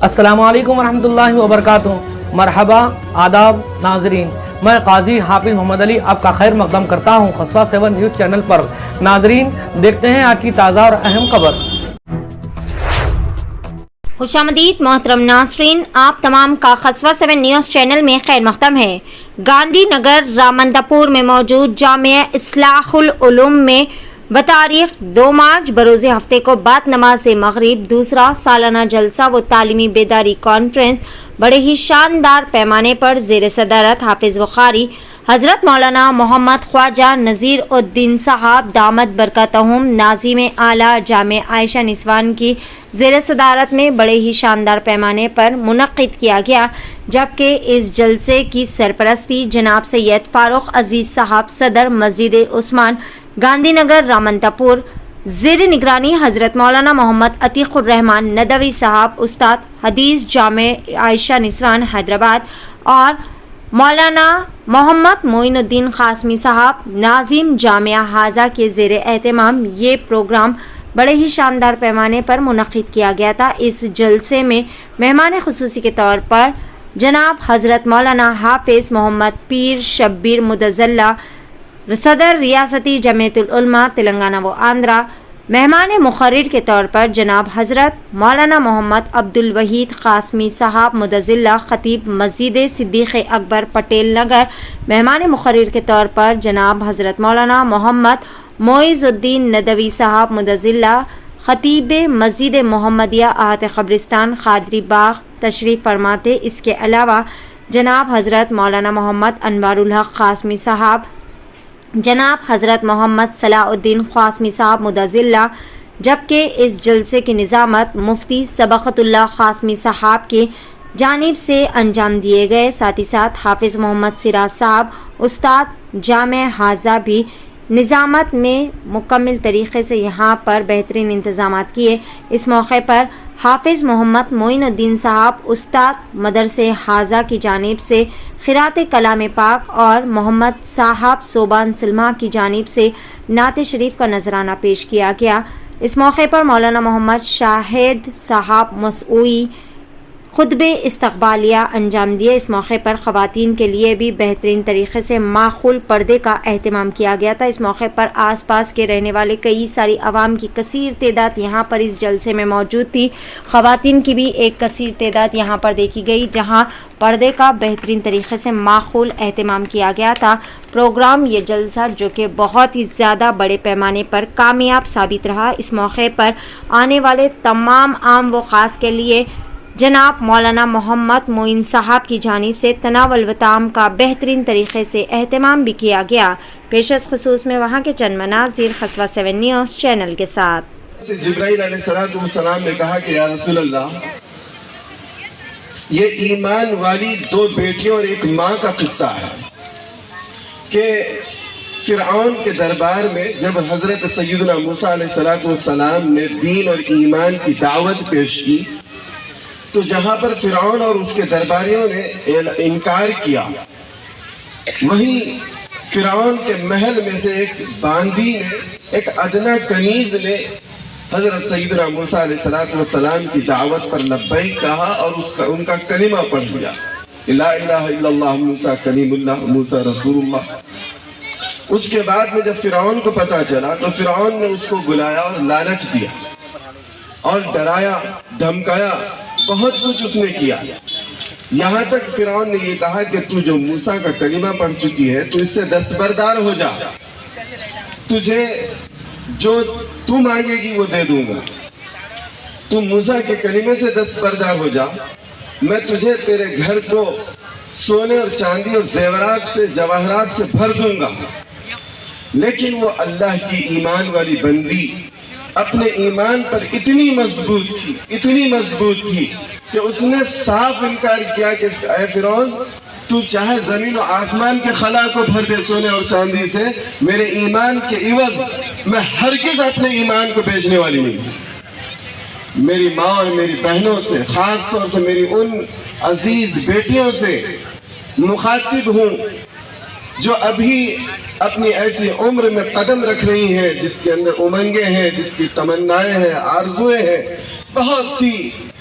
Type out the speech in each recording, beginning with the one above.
السلام علیکم ورحمۃ اللہ وبرکاتہ۔ مرحبا، آداب ناظرین، میں قاضی حافظ محمد علی آپ کا خیر مقدم کرتا ہوں خصوصا 7 نیوز چینل پر۔ ناظرین دیکھتے ہیں آج کی تازہ اور اہم خبر۔ خوش آمدید محترم ناظرین، آپ تمام کا خصوصا 7 نیوز چینل میں خیر مقدم ہے۔ گاندھی نگر رامندہ پور میں موجود جامعہ اصلاح العلوم میں بتاریخ 2 مارچ بروز ہفتے کو بعد نماز مغرب دوسرا سالانہ جلسہ و تعلیمی بیداری کانفرنس بڑے ہی شاندار پیمانے پر زیر صدارت حافظ بخاری حضرت مولانا محمد خواجہ نذیر الدین صاحب دامت برکاتہم ناظم اعلیٰ جامع عائشہ نسوان کی زیر صدارت میں بڑے ہی شاندار پیمانے پر منعقد کیا گیا، جبکہ اس جلسے کی سرپرستی جناب سید فاروق عزیز صاحب صدر مسجد عثمان گاندھی نگر رامندہ پور، زیر نگرانی حضرت مولانا محمد عتیق الرحمان ندوی صاحب استاد حدیث جامع عائشہ نسوان حیدرآباد اور مولانا محمد معین الدین قاسمی صاحب ناظم جامعہ حاضہ کے زیر اہتمام یہ پروگرام بڑے ہی شاندار پیمانے پر منعقد کیا گیا تھا۔ اس جلسے میں مہمان خصوصی کے طور پر جناب حضرت مولانا حافظ محمد پیر شبیر مدظلہ صدر ریاستی جمعیت العلماء تلنگانہ و آندھرا، مہمان مقرر کے طور پر جناب حضرت مولانا محمد عبد الوحید قاسمی صاحب مدظلہ خطیب مسجد صدیق اکبر پٹیل نگر، مہمان مقرر کے طور پر جناب حضرت مولانا محمد معیز الدین ندوی صاحب مدظلہ خطیب مسجد محمدیہ احاطہ قبرستان قادری باغ تشریف فرماتے۔ اس کے علاوہ جناب حضرت مولانا محمد انوار الحق قاسمی صاحب، جناب حضرت محمد صلاح الدین قاسمی صاحب مدظلہ، جبکہ اس جلسے کی نظامت مفتی سبقت اللہ قاسمی صاحب کی جانب سے انجام دیے گئے۔ ساتھ ہی ساتھ حافظ محمد سراج صاحب استاد جامع حاضہ بھی نظامت میں مکمل طریقے سے یہاں پر بہترین انتظامات کیے۔ اس موقع پر حافظ محمد معین الدین صاحب استاد مدرسے حاضہ کی جانب سے قرأت کلام پاک اور محمد صاحب صوبان سلمہ کی جانب سے نعت شریف کا نذرانہ پیش کیا گیا۔ اس موقع پر مولانا محمد شاہد صاحب مسعوی خطبے استقبالیہ انجام دیے۔ اس موقع پر خواتین کے لیے بھی بہترین طریقے سے معقول پردے کا اہتمام کیا گیا تھا۔ اس موقع پر آس پاس کے رہنے والے کئی ساری عوام کی کثیر تعداد یہاں پر اس جلسے میں موجود تھی۔ خواتین کی بھی ایک کثیر تعداد یہاں پر دیکھی گئی، جہاں پردے کا بہترین طریقے سے معقول اہتمام کیا گیا تھا۔ پروگرام یہ جلسہ جو کہ بہت ہی زیادہ بڑے پیمانے پر کامیاب ثابت رہا۔ اس موقع پر آنے والے تمام عام و خاص کے لیے جناب مولانا محمد معین صاحب کی جانب سے تناول و طعام کا بہترین طریقے سے اہتمام بھی کیا گیا۔ پیش از خصوص میں وہاں کے چند مناظر خصوصا 7 نیوز چینل کے ساتھ۔ جبرائیل علیہ السلام نے کہا کہ یا رسول اللہ، یہ ایمان والی 2 بیٹیوں اور ایک ماں کا قصہ ہے کہ فرعون کے دربار میں جب حضرت سیدنا موسیٰ علیہ السلام نے دین اور ایمان کی دعوت پیش کی تو جہاں پر فرعون اور اس کے درباریوں نے انکار کیا، وہیں فرعون کے محل میں سے ایک باندی نے، ایک ادنا کنیز نے حضرت سیدنا موسیٰ علیہ السلام کی دعوت پر لبیک کہا اور ان کا کلمہ پڑھ دیا، لا الہ الا اللہ موسیٰ کلیم اللہ موسیٰ رسول اللہ۔ اس کے بعد میں جب فرعون کو پتہ چلا تو فرعون نے اس کو بلایا اور لالچ دیا اور ڈرایا دھمکایا، بہت کچھ اس نے کیا، یہاں تک فرعون نے یہ کہا کہ تو جو موسیٰ کا کلمہ پڑھ چکی ہے تو اس سے دستبردار ہو جا، تجھے جو تو مانگے گی وہ دے دوں گا، تو موسیٰ کے کلمے سے دستبردار ہو جا، میں تجھے تیرے گھر کو سونے اور چاندی اور زیورات سے جواہرات سے بھر دوں گا۔ لیکن وہ اللہ کی ایمان والی بندی اپنے ایمان پر اتنی مضبوط تھی کہ اس نے صاف انکار کیا کہ اے فرعون، تو چاہے زمین و آسمان کے خلا کو بھر دے سونے اور چاندی سے، میرے ایمان کے عوض میں ہرگز اپنے ایمان کو بیچنے والی نہیں ہوں۔ میری ماں اور میری بہنوں سے، خاص طور سے میری ان عزیز بیٹیوں سے مخاطب ہوں جو ابھی اپنی ایسی عمر میں قدم رکھ رہی ہیں، جس کے اندر امنگیں ہیں، جس کی تمنائیں ہیں، آرزویں ہیں، بہت سی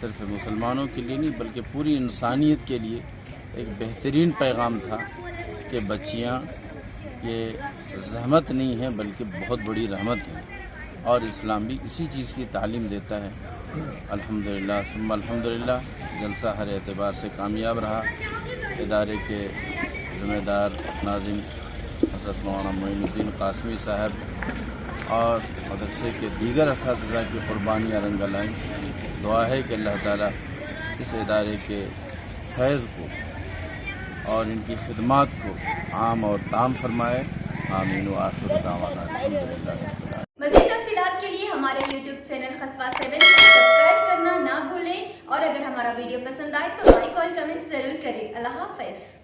صرف مسلمانوں کے لیے نہیں بلکہ پوری انسانیت کے لیے ایک بہترین پیغام تھا کہ بچیاں یہ زحمت نہیں ہے بلکہ بہت بڑی رحمت ہے، اور اسلام بھی اسی چیز کی تعلیم دیتا ہے۔ الحمدللہ ثم الحمدللہ جلسہ ہر اعتبار سے کامیاب رہا۔ ادارے کے ذمہ دار ناظم حضرت مولانا معین الدین قاسمی صاحب اور مدرسے کے دیگر اساتذہ کی قربانیاں رنگ لائیں۔ دعا ہے کہ اللہ تعالیٰ اس ادارے کے فیض کو اور ان کی خدمات کو عام اور تام فرمائے۔ آمین و آخر دعوانا الحمدللہ۔ مزید تفصیلات کے لیے ہمارے YouTube چینل خصوہ 7 کو سبسکرائب کرنا نہ بھولیں، اور اگر ہمارا ویڈیو پسند آئے تو لائک اور کمنٹ ضرور کریں۔ اللہ حافظ۔